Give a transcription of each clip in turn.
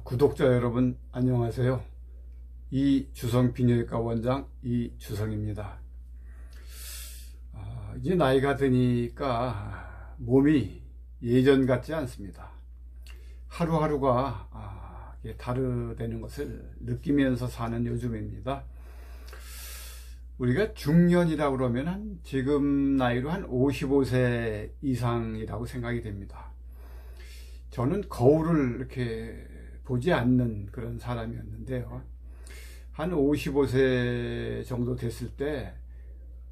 구독자 여러분 안녕하세요. 이주성 비뇨기과 원장 이주성입니다. 이제 나이가 드니까 몸이 예전 같지 않습니다. 하루하루가 다르다는 것을 느끼면서 사는 요즘입니다. 우리가 중년이라고 그러면 지금 나이로 한 55세 이상이라고 생각이 됩니다. 저는 거울을 이렇게 보지 않는 그런 사람이었는데요. 한 55세 정도 됐을 때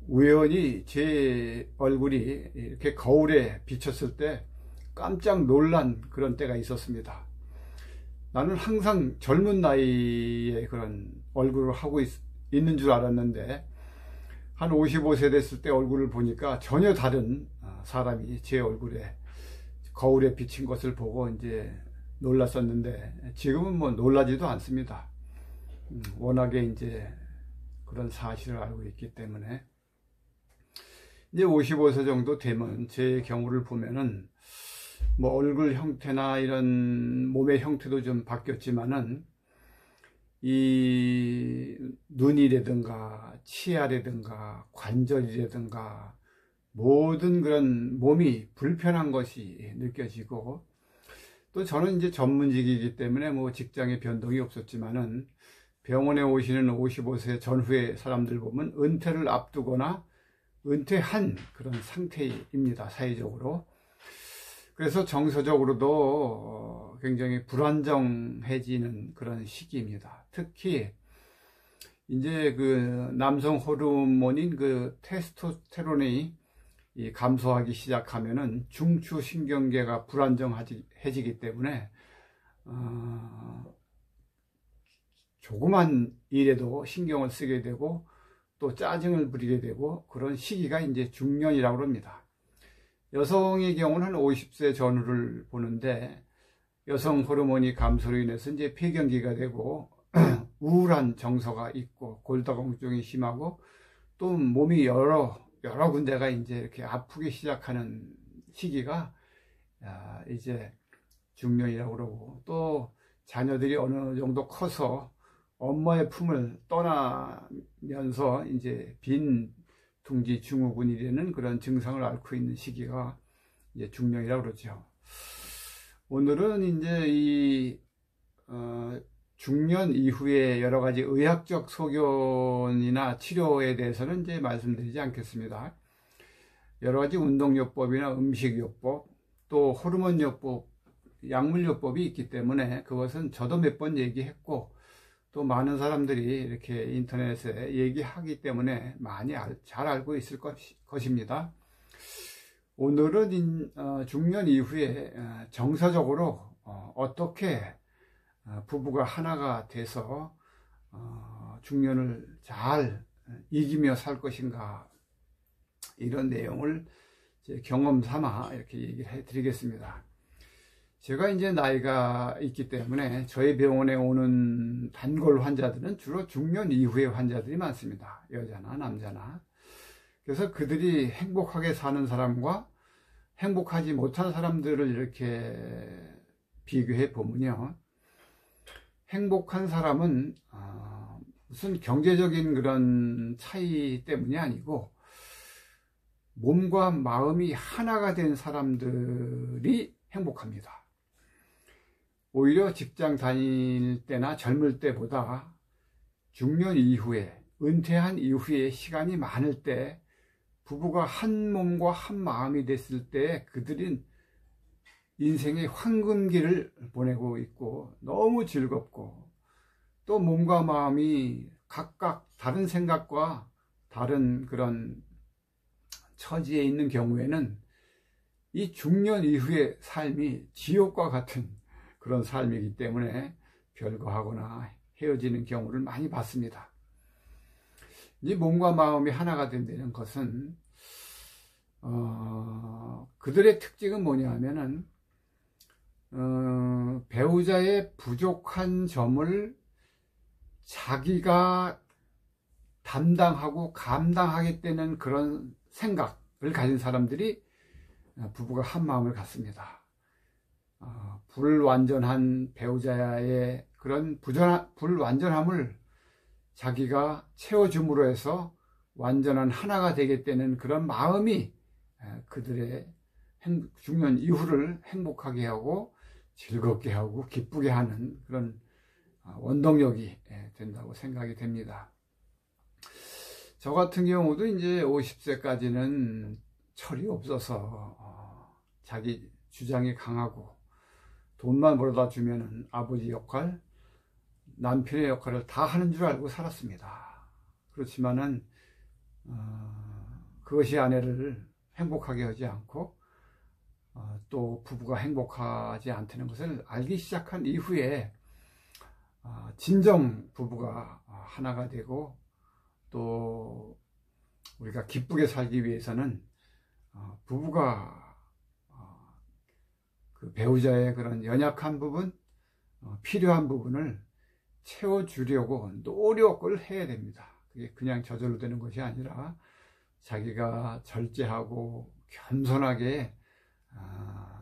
우연히 제 얼굴이 이렇게 거울에 비쳤을 때 깜짝 놀란 그런 때가 있었습니다. 나는 항상 젊은 나이에 그런 얼굴을 하고 있는 줄 알았는데 한 55세 됐을 때 얼굴을 보니까 전혀 다른 사람이 제 얼굴에 거울에 비친 것을 보고 이제 놀랐었는데 지금은 뭐 놀라지도 않습니다. 워낙에 이제 그런 사실을 알고 있기 때문에 이제 55세 정도 되면 제 경우를 보면은 뭐 얼굴 형태나 이런 몸의 형태도 좀 바뀌었지만은 이 눈이라든가 치아라든가 관절이라든가 모든 그런 몸이 불편한 것이 느껴지고, 또 저는 이제 전문직이기 때문에 뭐 직장에 변동이 없었지만은 병원에 오시는 55세 전후의 사람들 보면 은퇴를 앞두거나 은퇴한 그런 상태입니다, 사회적으로. 그래서 정서적으로도 굉장히 불안정해지는 그런 시기입니다. 특히 이제 그 남성 호르몬인 그 테스토스테론이 감소하기 시작하면은 중추신경계가 불안정해지기 때문에 조그만 일에도 신경을 쓰게 되고 또 짜증을 부리게 되고 그런 시기가 이제 중년이라고 합니다. 여성의 경우는 한 50세 전후를 보는데 여성 호르몬이 감소로 인해서 이제 폐경기가 되고 우울한 정서가 있고 골다공증이 심하고 또 몸이 여러 군데가 이제 이렇게 아프기 시작하는 시기가 이제 중년이라고 그러고, 또 자녀들이 어느 정도 커서 엄마의 품을 떠나면서 이제 빈 둥지 증후군이 되는 그런 증상을 앓고 있는 시기가 이제 중년이라고 그러죠. 오늘은 이제 이 중년 이후에 여러 가지 의학적 소견이나 치료에 대해서는 이제 말씀드리지 않겠습니다. 여러 가지 운동요법이나 음식요법, 또 호르몬요법, 약물요법이 있기 때문에 그것은 저도 몇 번 얘기했고 또 많은 사람들이 이렇게 인터넷에 얘기하기 때문에 많이 잘 알고 있을 것입니다. 오늘은 중년 이후에 정서적으로 어떻게 부부가 하나가 돼서 중년을 잘 이기며 살 것인가, 이런 내용을 제 경험 삼아 이렇게 얘기를 해 드리겠습니다. 제가 이제 나이가 있기 때문에 저희 병원에 오는 단골 환자들은 주로 중년 이후의 환자들이 많습니다. 여자나 남자나. 그래서 그들이 행복하게 사는 사람과 행복하지 못한 사람들을 이렇게 비교해 보면요, 행복한 사람은 무슨 경제적인 그런 차이 때문이 아니고 몸과 마음이 하나가 된 사람들이 행복합니다. 오히려 직장 다닐 때나 젊을 때보다 중년 이후에, 은퇴한 이후에 시간이 많을 때 부부가 한 몸과 한 마음이 됐을 때 그들은 인생의 황금기를 보내고 있고 너무 즐겁고, 또 몸과 마음이 각각 다른 생각과 다른 그런 처지에 있는 경우에는 이 중년 이후의 삶이 지옥과 같은 그런 삶이기 때문에 별거하거나 헤어지는 경우를 많이 봤습니다. 이 몸과 마음이 하나가 된다는 것은 그들의 특징은 뭐냐 하면은 배우자의 부족한 점을 자기가 담당하고 감당하겠다는 그런 생각을 가진 사람들이 부부가 한 마음을 갖습니다. 불완전한 배우자의 그런 불완전함을 자기가 채워줌으로 해서 완전한 하나가 되겠다는 그런 마음이 그들의 중년 이후를 행복하게 하고 즐겁게 하고 기쁘게 하는 그런 원동력이 된다고 생각이 됩니다. 저 같은 경우도 이제 50세까지는 철이 없어서 자기 주장이 강하고 돈만 벌어다 주면은 아버지 역할, 남편의 역할을 다 하는 줄 알고 살았습니다. 그렇지만은 그것이 아내를 행복하게 하지 않고 또 부부가 행복하지 않다는 것을 알기 시작한 이후에 진정 부부가 하나가 되고 또 우리가 기쁘게 살기 위해서는 부부가 그 배우자의 그런 연약한 부분, 필요한 부분을 채워주려고 노력을 해야 됩니다. 그게 그냥 저절로 되는 것이 아니라 자기가 절제하고 겸손하게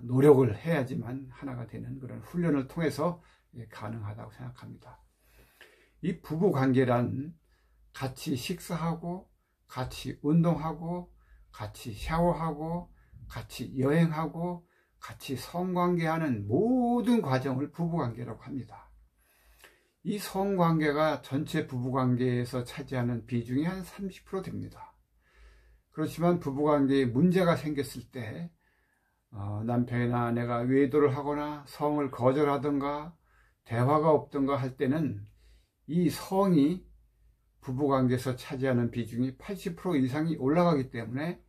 노력을 해야지만 하나가 되는 그런 훈련을 통해서 가능하다고 생각합니다. 이 부부 관계란 같이 식사하고 같이 운동하고 같이 샤워하고 같이 여행하고 같이 성관계하는 모든 과정을 부부관계라고 합니다. 이 성관계가 전체 부부관계에서 차지하는 비중이 한 30% 됩니다. 그렇지만 부부관계에 문제가 생겼을 때 남편이나 아내가 외도를 하거나 성을 거절하든가 대화가 없든가 할 때는 이 성이 부부관계에서 차지하는 비중이 80% 이상이 올라가기 때문에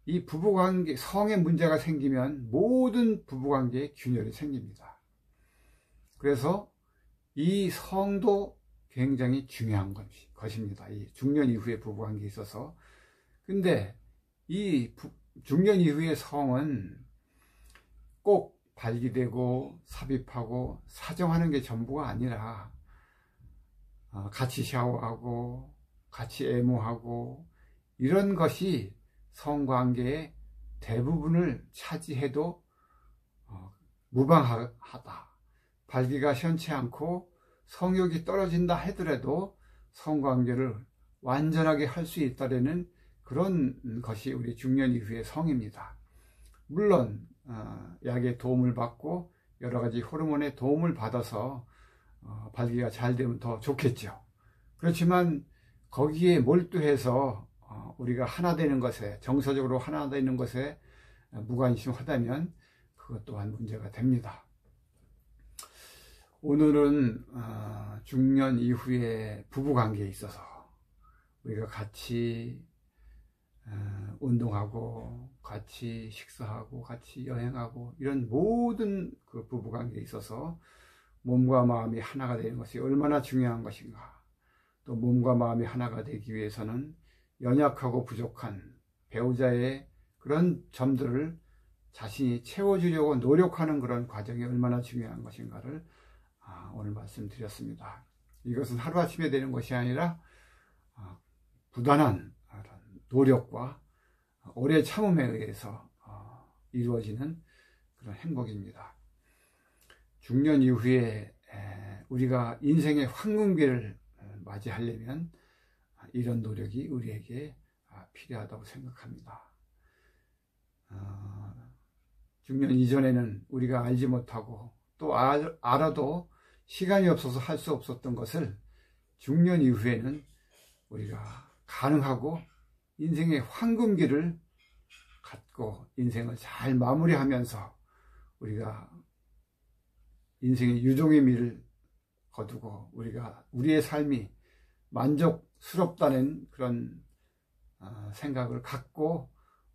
이 부부관계, 성에 문제가 생기면 모든 부부관계에 균열이 생깁니다. 그래서 이 성도 굉장히 중요한 것입니다. 이 중년 이후의 부부관계에 있어서. 근데 이 중년 이후의 성은 꼭 발기되고 삽입하고 사정하는 게 전부가 아니라 같이 샤워하고 같이 애무하고 이런 것이 성관계의 대부분을 차지해도 무방하다. 발기가 시원치 않고 성욕이 떨어진다 하더라도 성관계를 완전하게 할 수 있다는 그런 것이 우리 중년 이후의 성입니다. 물론 약의 도움을 받고 여러 가지 호르몬의 도움을 받아서 발기가 잘 되면 더 좋겠죠. 그렇지만 거기에 몰두해서 우리가 하나 되는 것에, 정서적으로 하나 되는 것에 무관심하다면 그것 또한 문제가 됩니다. 오늘은 중년 이후의 부부관계에 있어서 우리가 같이 운동하고 같이 식사하고 같이 여행하고 이런 모든 그 부부관계에 있어서 몸과 마음이 하나가 되는 것이 얼마나 중요한 것인가. 또 몸과 마음이 하나가 되기 위해서는 연약하고 부족한 배우자의 그런 점들을 자신이 채워주려고 노력하는 그런 과정이 얼마나 중요한 것인가를 오늘 말씀드렸습니다. 이것은 하루아침에 되는 것이 아니라 부단한 노력과 오래 참음에 의해서 이루어지는 그런 행복입니다. 중년 이후에 우리가 인생의 황금기를 맞이하려면 이런 노력이 우리에게 필요하다고 생각합니다. 중년 이전에는 우리가 알지 못하고 또 알아도 시간이 없어서 할 수 없었던 것을 중년 이후에는 우리가 가능하고 인생의 황금기를 갖고 인생을 잘 마무리하면서 우리가 인생의 유종의 미를 거두고 우리가 우리의 삶이 만족스럽다는 그런 생각을 갖고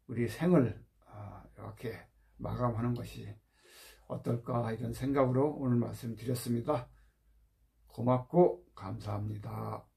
우리 생을 이렇게 마감하는 것이 어떨까 이런 생각으로 오늘 말씀드렸습니다. 고맙고 감사합니다.